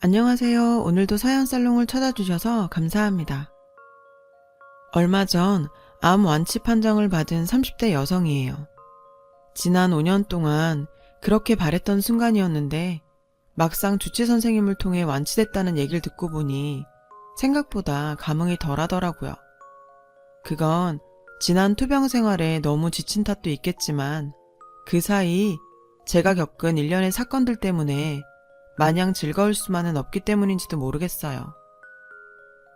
안녕하세요. 오늘도 사연살롱을 찾아주셔서 감사합니다. 얼마 전 암 완치 판정을 받은 30대 여성이에요. 지난 5년 동안 그렇게 바랬던 순간이었는데 막상 주치 선생님을 통해 완치됐다는 얘기를 듣고 보니 생각보다 감흥이 덜하더라고요. 그건 지난 투병 생활에 너무 지친 탓도 있겠지만 그 사이 제가 겪은 일련의 사건들 때문에 마냥 즐거울 수만은 없기 때문인지도 모르겠어요.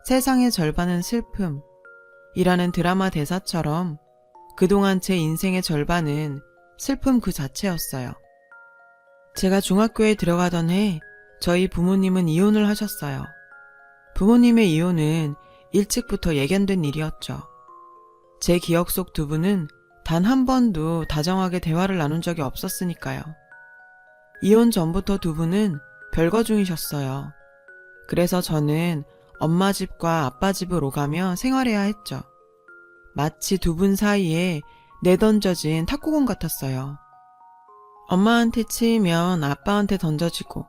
세상의 절반은 슬픔 이라는 드라마 대사처럼 그동안 제 인생의 절반은 슬픔 그 자체였어요. 제가 중학교에 들어가던 해 저희 부모님은 이혼을 하셨어요. 부모님의 이혼은 일찍부터 예견된 일이었죠. 제 기억 속 두 분은 단 한 번도 다정하게 대화를 나눈 적이 없었으니까요. 이혼 전부터 두 분은 별거 중이셨어요. 그래서 저는 엄마 집과 아빠 집을 오가며 생활해야 했죠. 마치 두 분 사이에 내던져진 탁구공 같았어요. 엄마한테 치이면 아빠한테 던져지고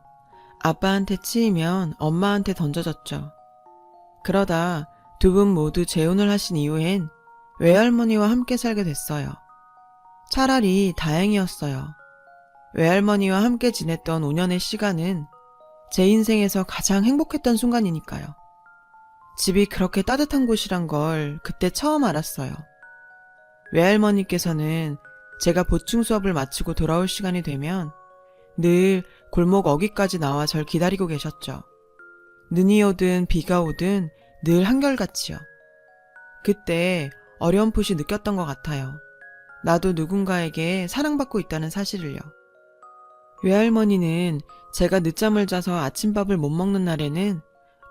아빠한테 치이면 엄마한테 던져졌죠. 그러다 두 분 모두 재혼을 하신 이후엔 외할머니와 함께 살게 됐어요. 차라리 다행이었어요. 외할머니와 함께 지냈던 5년의 시간은 제 인생에서 가장 행복했던 순간이니까요. 집이 그렇게 따뜻한 곳이란 걸 그때 처음 알았어요. 외할머니께서는 제가 보충 수업을 마치고 돌아올 시간이 되면 늘 골목 어귀까지 나와 절 기다리고 계셨죠. 눈이 오든 비가 오든 늘 한결같이요. 그때 어렴풋이 느꼈던 것 같아요. 나도 누군가에게 사랑받고 있다는 사실을요. 외할머니는 제가 늦잠을 자서 아침밥을 못 먹는 날에는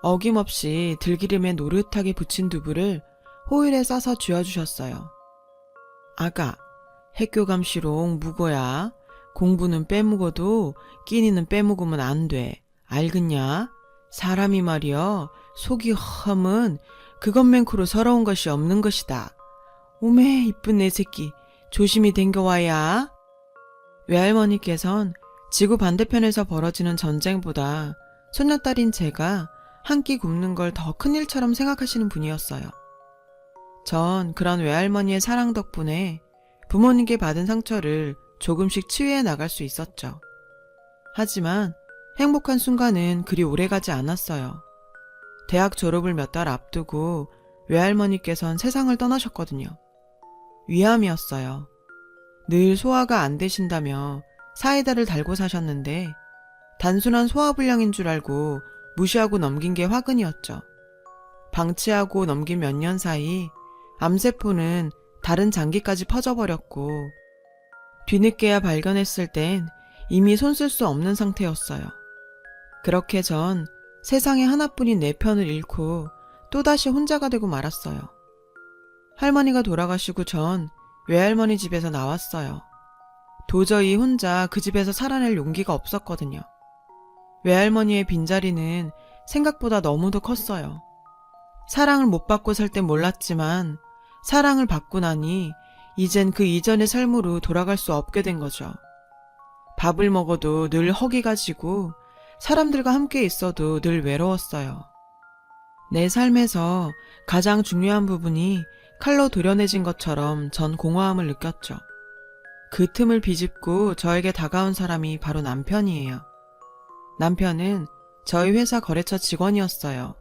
어김없이 들기름에 노릇하게 부친 두부를 호일에 싸서 쥐어주셨어요. 아가, 핵교감시롱 묵어야. 공부는 빼묵어도 끼니는 빼묵으면 안 돼. 알겠냐? 사람이 말이여 속이 험은 그것만크로 서러운 것이 없는 것이다. 오메 이쁜 내 새끼 조심히 댕겨와야. 외할머니께선 지구 반대편에서 벌어지는 전쟁보다 손녀딸인 제가 한 끼 굶는 걸 더 큰일처럼 생각하시는 분이었어요. 전 그런 외할머니의 사랑 덕분에 부모님께 받은 상처를 조금씩 치유해 나갈 수 있었죠. 하지만 행복한 순간은 그리 오래가지 않았어요. 대학 졸업을 몇 달 앞두고 외할머니께선 세상을 떠나셨거든요. 위암이었어요. 늘 소화가 안 되신다며 사이다를 달고 사셨는데 단순한 소화불량인 줄 알고 무시하고 넘긴 게 화근이었죠. 방치하고 넘긴 몇 년 사이 암세포는 다른 장기까지 퍼져버렸고 뒤늦게야 발견했을 땐 이미 손 쓸 수 없는 상태였어요. 그렇게 전 세상에 하나뿐인 내 편을 잃고 또다시 혼자가 되고 말았어요. 할머니가 돌아가시고 전 외할머니 집에서 나왔어요. 도저히 혼자 그 집에서 살아낼 용기가 없었거든요. 외할머니의 빈자리는 생각보다 너무도 컸어요. 사랑을 못 받고 살 땐 몰랐지만 사랑을 받고 나니 이젠 그 이전의 삶으로 돌아갈 수 없게 된 거죠. 밥을 먹어도 늘 허기가 지고 사람들과 함께 있어도 늘 외로웠어요. 내 삶에서 가장 중요한 부분이 칼로 도려내진 것처럼 전 공허함을 느꼈죠. 그 틈을 비집고 저에게 다가온 사람이 바로 남편이에요. 남편은 저희 회사 거래처 직원이었어요.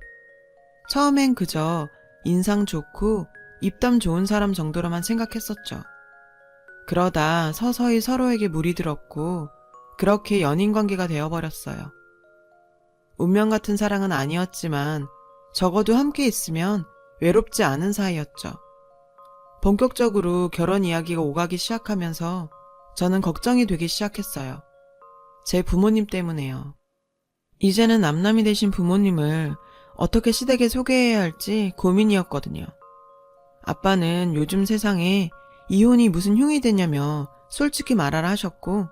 처음엔 그저 인상 좋고 입담 좋은 사람 정도로만 생각했었죠. 그러다 서서히 서로에게 물이 들었고 그렇게 연인관계가 되어버렸어요. 운명 같은 사랑은 아니었지만 적어도 함께 있으면 외롭지 않은 사이였죠. 본격적으로 결혼 이야기가 오가기 시작하면서 저는 걱정이 되기 시작했어요. 제 부모님 때문에요. 이제는 남남이 되신 부모님을 어떻게 시댁에 소개해야 할지 고민이었거든요. 아빠는 요즘 세상에 이혼이 무슨 흉이 되냐며 솔직히 말하라 하셨고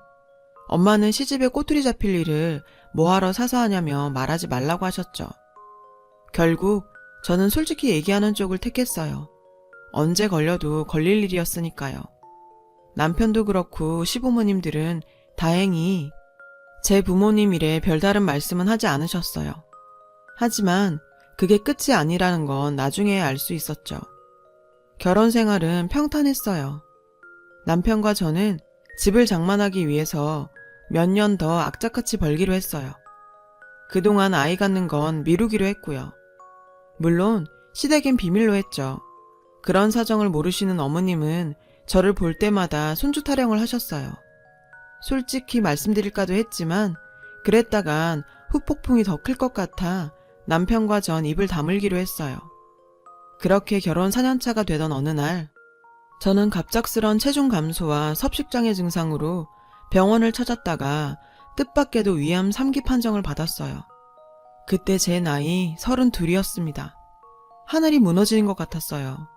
엄마는 시집에 꼬투리 잡힐 일을 뭐하러 사서 하냐며 말하지 말라고 하셨죠. 결국 저는 솔직히 얘기하는 쪽을 택했어요. 언제 걸려도 걸릴 일이었으니까요. 남편도 그렇고 시부모님들은 다행히 제 부모님 일에 별다른 말씀은 하지 않으셨어요. 하지만 그게 끝이 아니라는 건 나중에 알 수 있었죠. 결혼 생활은 평탄했어요. 남편과 저는 집을 장만하기 위해서 몇 년 더 악착같이 벌기로 했어요. 그동안 아이 갖는 건 미루기로 했고요. 물론 시댁엔 비밀로 했죠. 그런 사정을 모르시는 어머님은 저를 볼 때마다 손주 타령을 하셨어요. 솔직히 말씀드릴까도 했지만 그랬다간 후폭풍이 더 클 것 같아 남편과 전 입을 다물기로 했어요. 그렇게 결혼 4년차가 되던 어느 날 저는 갑작스런 체중 감소와 섭식장애 증상으로 병원을 찾았다가 뜻밖에도 위암 3기 판정을 받았어요. 그때 제 나이 32이었습니다. 하늘이 무너지는 것 같았어요.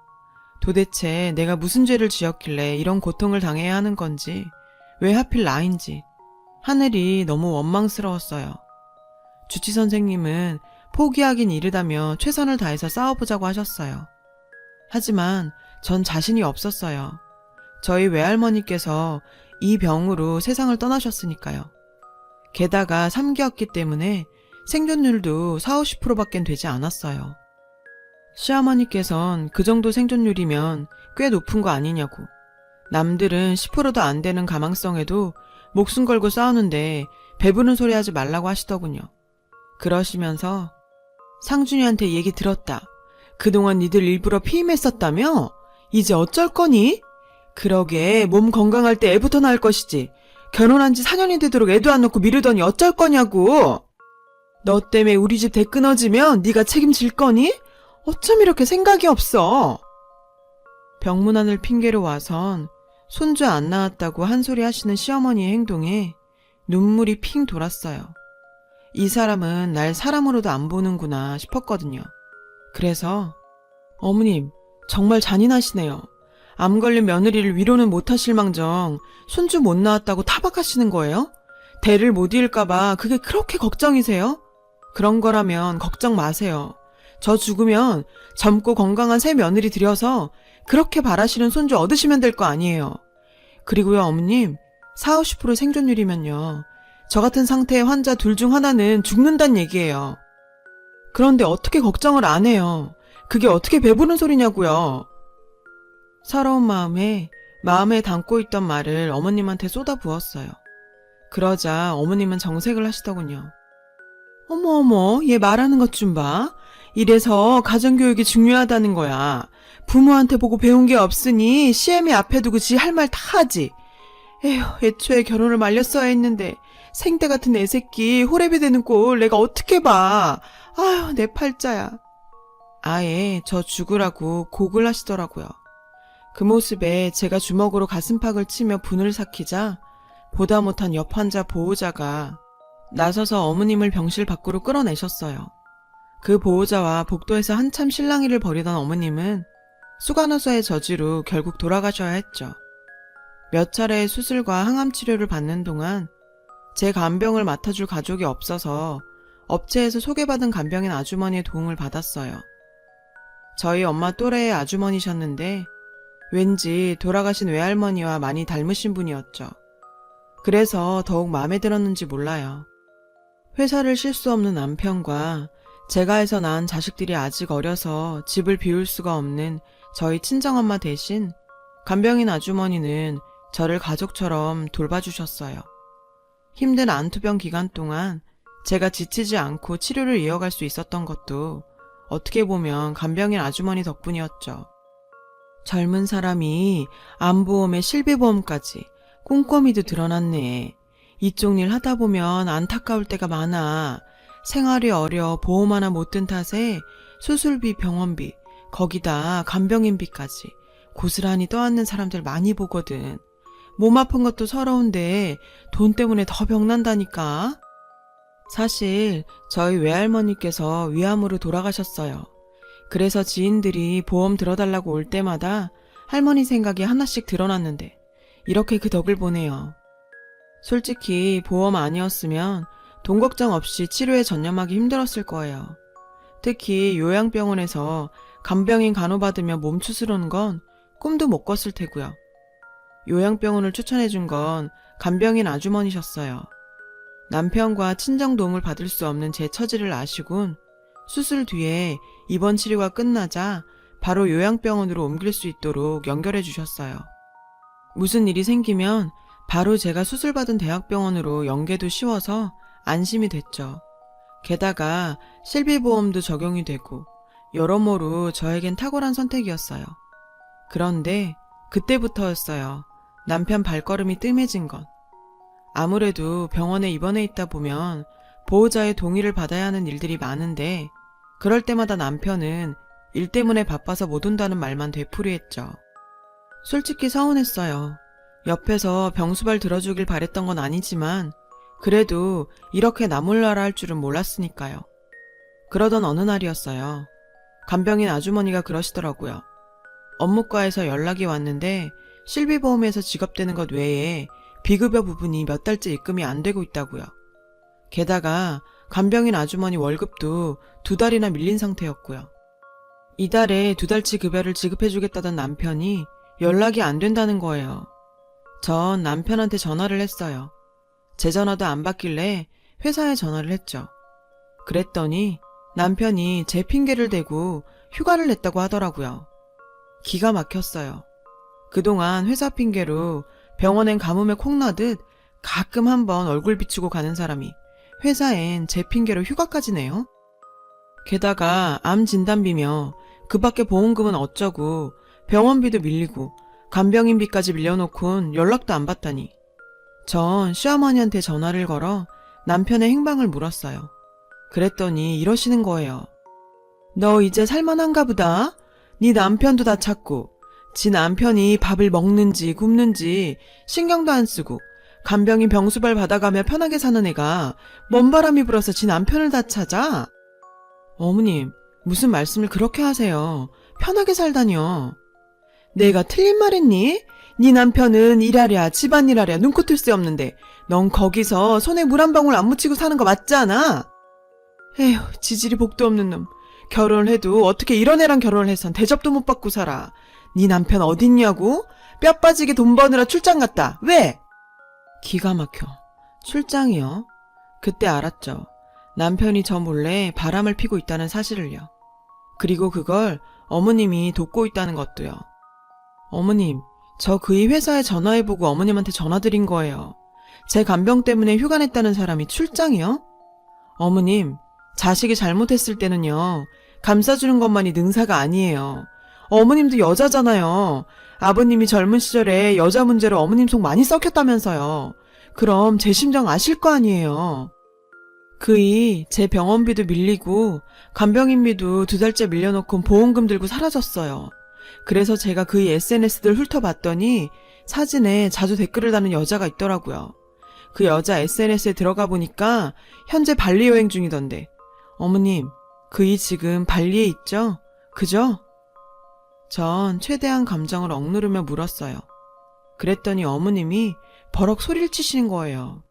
도대체 내가 무슨 죄를 지었길래 이런 고통을 당해야 하는 건지, 왜 하필 나인지 하늘이 너무 원망스러웠어요. 주치 선생님은 포기하긴 이르다며 최선을 다해서 싸워보자고 하셨어요. 하지만 전 자신이 없었어요. 저희 외할머니께서 이 병으로 세상을 떠나셨으니까요. 게다가 3기였기 때문에 생존율도 40~50%밖엔 되지 않았어요. 시어머니께선 그 정도 생존율이면 꽤 높은 거 아니냐고, 남들은 10%도 안 되는 가망성에도 목숨 걸고 싸우는데 배부른 소리 하지 말라고 하시더군요. 그러시면서 상준이한테 얘기 들었다. 그동안 니들 일부러 피임했었다며? 이제 어쩔 거니? 그러게 몸 건강할 때 애부터 낳을 것이지. 결혼한 지 4년이 되도록 애도 안 낳고 미루더니 어쩔 거냐고. 너 때문에 우리 집 대 끊어지면 네가 책임질 거니? 어쩜 이렇게 생각이 없어. 병문안을 핑계로 와선 손주 안 낳았다고 한 소리 하시는 시어머니의 행동에 눈물이 핑 돌았어요. 이 사람은 날 사람으로도 안 보는구나 싶었거든요. 그래서 어머님 정말 잔인하시네요. 암 걸린 며느리를 위로는 못하실 망정 손주 못 낳았다고 타박하시는 거예요? 대를 못 이을까봐 그게 그렇게 걱정이세요? 그런 거라면 걱정 마세요. 저 죽으면 젊고 건강한 새 며느리 들여서 그렇게 바라시는 손주 얻으시면 될 거 아니에요. 그리고요 어머님 40~50% 생존율이면요 저 같은 상태의 환자 둘 중 하나는 죽는단 얘기예요. 그런데 어떻게 걱정을 안 해요. 그게 어떻게 배부른 소리냐고요. 서러운 마음에 담고 있던 말을 어머님한테 쏟아부었어요. 그러자 어머님은 정색을 하시더군요. 어머 얘 말하는 것 좀 봐. 이래서 가정교육이 중요하다는 거야. 부모한테 보고 배운 게 없으니 시애미 앞에 두고 지 할 말 다 하지. 에휴 애초에 결혼을 말렸어야 했는데 생떼 같은 애 새끼 호래비 되는 꼴 내가 어떻게 봐. 아휴 내 팔자야. 아예 저 죽으라고 곡을 하시더라고요. 그 모습에 제가 주먹으로 가슴팍을 치며 분을 삭히자 보다 못한 옆 환자 보호자가 나서서 어머님을 병실 밖으로 끌어내셨어요. 그 보호자와 복도에서 한참 실랑이를 벌이던 어머님은 수간호사의 저지로 결국 돌아가셔야 했죠. 몇 차례의 수술과 항암 치료를 받는 동안 제 간병을 맡아줄 가족이 없어서 업체에서 소개받은 간병인 아주머니의 도움을 받았어요. 저희 엄마 또래의 아주머니셨는데 왠지 돌아가신 외할머니와 많이 닮으신 분이었죠. 그래서 더욱 마음에 들었는지 몰라요. 회사를 쉴 수 없는 남편과 제가 해서 낳은 자식들이 아직 어려서 집을 비울 수가 없는 저희 친정엄마 대신 간병인 아주머니는 저를 가족처럼 돌봐주셨어요. 힘든 안투병 기간 동안 제가 지치지 않고 치료를 이어갈 수 있었던 것도 어떻게 보면 간병인 아주머니 덕분이었죠. 젊은 사람이 암보험에 실비보험까지 꼼꼼히도 드러났네. 이쪽 일 하다 보면 안타까울 때가 많아. 생활이 어려 보험 하나 못 든 탓에 수술비, 병원비, 거기다 간병인비까지 고스란히 떠안는 사람들 많이 보거든. 몸 아픈 것도 서러운데 돈 때문에 더 병난다니까. 사실 저희 외할머니께서 위암으로 돌아가셨어요. 그래서 지인들이 보험 들어달라고 올 때마다 할머니 생각이 하나씩 드러났는데 이렇게 그 덕을 보네요. 솔직히 보험 아니었으면 돈 걱정 없이 치료에 전념하기 힘들었을 거예요. 특히 요양병원에서 간병인 간호받으며 몸 추스르는 건 꿈도 못 꿨을 테고요. 요양병원을 추천해준 건 간병인 아주머니셨어요. 남편과 친정 도움을 받을 수 없는 제 처지를 아시곤 수술 뒤에 입원 치료가 끝나자 바로 요양병원으로 옮길 수 있도록 연결해 주셨어요. 무슨 일이 생기면 바로 제가 수술받은 대학병원으로 연계도 쉬워서 안심이 됐죠. 게다가 실비보험도 적용이 되고 여러모로 저에겐 탁월한 선택이었어요. 그런데 그때부터였어요. 남편 발걸음이 뜸해진 건. 아무래도 병원에 입원해 있다 보면 보호자의 동의를 받아야 하는 일들이 많은데 그럴 때마다 남편은 일 때문에 바빠서 못 온다는 말만 되풀이했죠. 솔직히 서운했어요. 옆에서 병수발 들어주길 바랬던 건 아니지만 그래도 이렇게 나 몰라라 할 줄은 몰랐으니까요. 그러던 어느 날이었어요. 간병인 아주머니가 그러시더라고요. 업무과에서 연락이 왔는데 실비보험에서 지급되는 것 외에 비급여 부분이 몇 달째 입금이 안 되고 있다고요. 게다가 간병인 아주머니 월급도 2달이나 밀린 상태였고요. 이달에 2달치 급여를 지급해주겠다던 남편이 연락이 안 된다는 거예요. 전 남편한테 전화를 했어요. 제 전화도 안 받길래 회사에 전화를 했죠. 그랬더니 남편이 제 핑계를 대고 휴가를 냈다고 하더라고요. 기가 막혔어요. 그동안 회사 핑계로 병원엔 가뭄에 콩나듯 가끔 한번 얼굴 비추고 가는 사람이 회사엔 제 핑계로 휴가까지 내요? 게다가 암 진단비며 그 밖에 보험금은 어쩌고 병원비도 밀리고 간병인비까지 밀려놓곤 연락도 안 받다니. 전 시어머니한테 전화를 걸어 남편의 행방을 물었어요. 그랬더니 이러시는 거예요. 너 이제 살만한가 보다. 네 남편도 다 찾고 지 남편이 밥을 먹는지 굶는지 신경도 안 쓰고 간병인 병수발 받아가며 편하게 사는 애가 뭔 바람이 불어서 지 남편을 다 찾아? 어머님, 무슨 말씀을 그렇게 하세요. 편하게 살다뇨. 내가 틀린 말 했니? 네 남편은 일하랴 집안일하랴 눈코 뜰 새 없는데 넌 거기서 손에 물 한 방울 안 묻히고 사는 거 맞지 않아? 에휴, 지질이 복도 없는 놈. 결혼을 해도 어떻게 이런 애랑 결혼을 해선 대접도 못 받고 살아. 네 남편 어딨냐고? 뼈 빠지게 돈 버느라 출장 갔다. 왜? 기가 막혀. 출장이요? 그때 알았죠. 남편이 저 몰래 바람을 피고 있다는 사실을요. 그리고 그걸 어머님이 돕고 있다는 것도요. 어머님, 저 그이 회사에 전화해보고 어머님한테 전화드린 거예요. 제 간병 때문에 휴가 냈다는 사람이 출장이요? 어머님, 자식이 잘못했을 때는요, 감싸주는 것만이 능사가 아니에요. 어머님도 여자잖아요. 아버님이 젊은 시절에 여자 문제로 어머님 속 많이 썩혔다면서요. 그럼 제 심정 아실 거 아니에요. 그이 제 병원비도 밀리고 간병인비도 2달째 밀려놓고 보험금 들고 사라졌어요. 그래서 제가 그이 SNS들 훑어봤더니 사진에 자주 댓글을 다는 여자가 있더라고요. 그 여자 SNS에 들어가 보니까 현재 발리 여행 중이던데. 어머님, 그이 지금 발리에 있죠? 그죠? 전 최대한 감정을 억누르며 물었어요. 그랬더니 어머님이 버럭 소리를 치시는 거예요.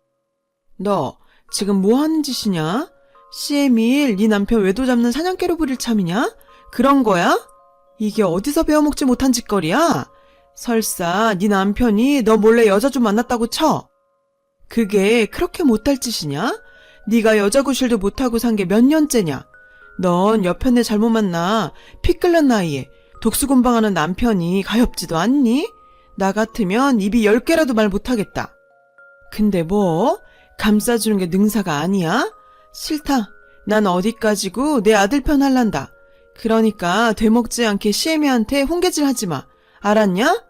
너 지금 뭐 하는 짓이냐? CM1 네 남편 외도 잡는 사냥개로 부릴 참이냐? 그런 거야? 이게 어디서 배워먹지 못한 짓거리야? 설사 네 남편이 너 몰래 여자 좀 만났다고 쳐. 그게 그렇게 못할 짓이냐? 네가 여자 구실도 못하고 산 게 몇 년째냐? 넌 여편네 잘못 만나 피 끓는 나이에 독수공방하는 남편이 가엾지도 않니? 나 같으면 입이 10개라도 말 못하겠다. 근데 뭐? 감싸주는 게 능사가 아니야? 싫다. 난 어디까지고 내 아들 편 할란다. 그러니까 되먹지 않게 시애미한테 홍계질 하지 마. 알았냐?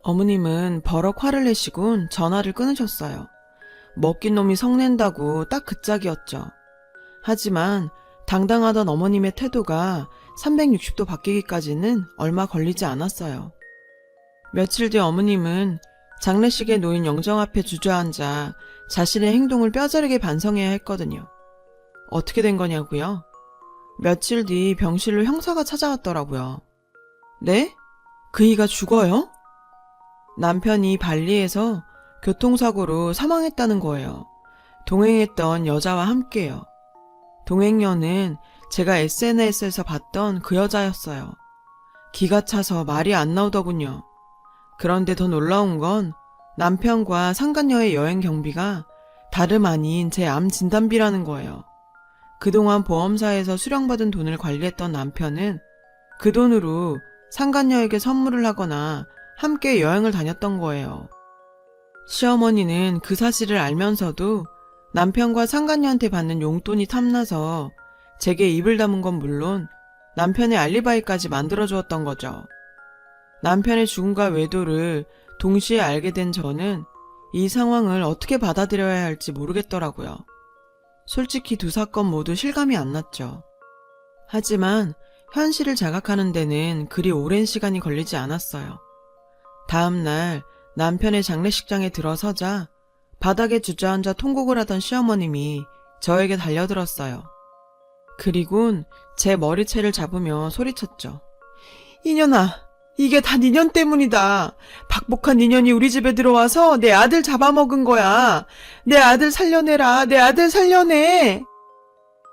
어머님은 버럭 화를 내시곤 전화를 끊으셨어요. 먹긴 놈이 성낸다고 딱 그 짝이었죠. 하지만 당당하던 어머님의 태도가 360도 바뀌기까지는 얼마 걸리지 않았어요. 며칠 뒤 어머님은 장례식에 놓인 영정 앞에 주저앉아 자신의 행동을 뼈저리게 반성해야 했거든요. 어떻게 된 거냐고요? 며칠 뒤 병실로 형사가 찾아왔더라고요. 네? 그이가 죽어요? 남편이 발리에서 교통사고로 사망했다는 거예요. 동행했던 여자와 함께요. 동행녀는 제가 SNS에서 봤던 그 여자였어요. 기가 차서 말이 안 나오더군요. 그런데 더 놀라운 건 남편과 상간녀의 여행 경비가 다름 아닌 제 암 진단비라는 거예요. 그동안 보험사에서 수령받은 돈을 관리했던 남편은 그 돈으로 상간녀에게 선물을 하거나 함께 여행을 다녔던 거예요. 시어머니는 그 사실을 알면서도 남편과 상간녀한테 받는 용돈이 탐나서 제게 입을 다문 건 물론 남편의 알리바이까지 만들어주었던 거죠. 남편의 죽음과 외도를 동시에 알게 된 저는 이 상황을 어떻게 받아들여야 할지 모르겠더라고요. 솔직히 두 사건 모두 실감이 안 났죠. 하지만 현실을 자각하는 데는 그리 오랜 시간이 걸리지 않았어요. 다음 날 남편의 장례식장에 들어서자 바닥에 주저앉아 통곡을 하던 시어머님이 저에게 달려들었어요. 그리곤 제 머리채를 잡으며 소리쳤죠. 이년아, 이게 다 니년 때문이다. 박복한 니년이 우리 집에 들어와서 내 아들 잡아먹은 거야. 내 아들 살려내라. 내 아들 살려내.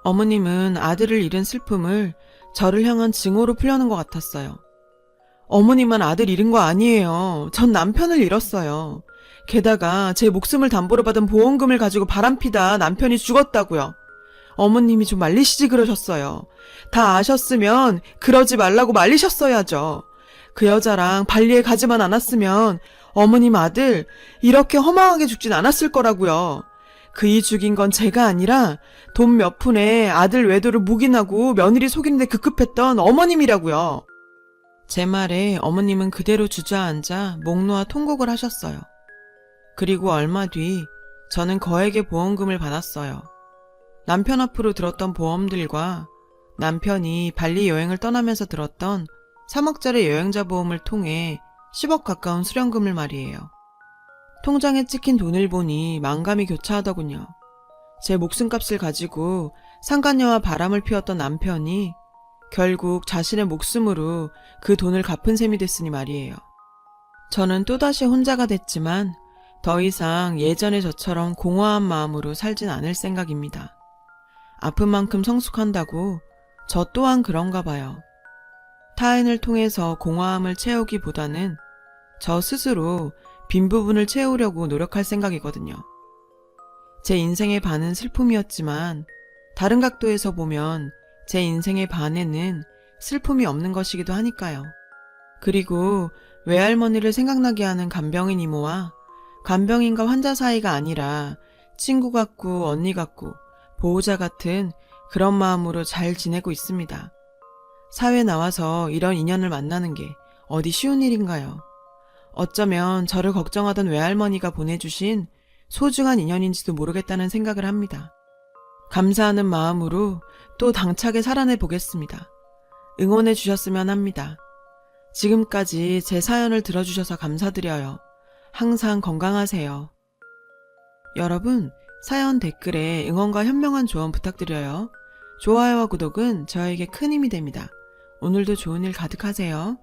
어머님은 아들을 잃은 슬픔을 저를 향한 증오로 풀려는 것 같았어요. 어머님만 아들 잃은 거 아니에요. 전 남편을 잃었어요. 게다가 제 목숨을 담보로 받은 보험금을 가지고 바람피다 남편이 죽었다고요. 어머님이 좀 말리시지 그러셨어요. 다 아셨으면 그러지 말라고 말리셨어야죠. 그 여자랑 발리에 가지만 않았으면 어머님 아들 이렇게 허망하게 죽진 않았을 거라고요. 그이 죽인 건 제가 아니라 돈 몇 푼에 아들 외도를 묵인하고 며느리 속이는데 급급했던 어머님이라고요. 제 말에 어머님은 그대로 주저앉아 목 놓아 통곡을 하셨어요. 그리고 얼마 뒤 저는 거액의 보험금을 받았어요. 남편 앞으로 들었던 보험들과 남편이 발리 여행을 떠나면서 들었던 3억짜리 여행자 보험을 통해 10억 가까운 수령금을 말이에요. 통장에 찍힌 돈을 보니 만감이 교차하더군요. 제 목숨값을 가지고 상간녀와 바람을 피웠던 남편이 결국 자신의 목숨으로 그 돈을 갚은 셈이 됐으니 말이에요. 저는 또다시 혼자가 됐지만 더 이상 예전의 저처럼 공허한 마음으로 살진 않을 생각입니다. 아픈 만큼 성숙한다고 저 또한 그런가 봐요. 타인을 통해서 공허함을 채우기보다는 저 스스로 빈 부분을 채우려고 노력할 생각이거든요. 제 인생의 반은 슬픔이었지만 다른 각도에서 보면 제 인생의 반에는 슬픔이 없는 것이기도 하니까요. 그리고 외할머니를 생각나게 하는 간병인 이모와 간병인과 환자 사이가 아니라 친구 같고 언니 같고 보호자 같은 그런 마음으로 잘 지내고 있습니다. 사회에 나와서 이런 인연을 만나는 게 어디 쉬운 일인가요? 어쩌면 저를 걱정하던 외할머니가 보내주신 소중한 인연인지도 모르겠다는 생각을 합니다. 감사하는 마음으로 또 당차게 살아내 보겠습니다. 응원해 주셨으면 합니다. 지금까지 제 사연을 들어주셔서 감사드려요. 항상 건강하세요. 여러분, 사연 댓글에 응원과 현명한 조언 부탁드려요. 좋아요와 구독은 저에게 큰 힘이 됩니다. 오늘도 좋은 일 가득하세요.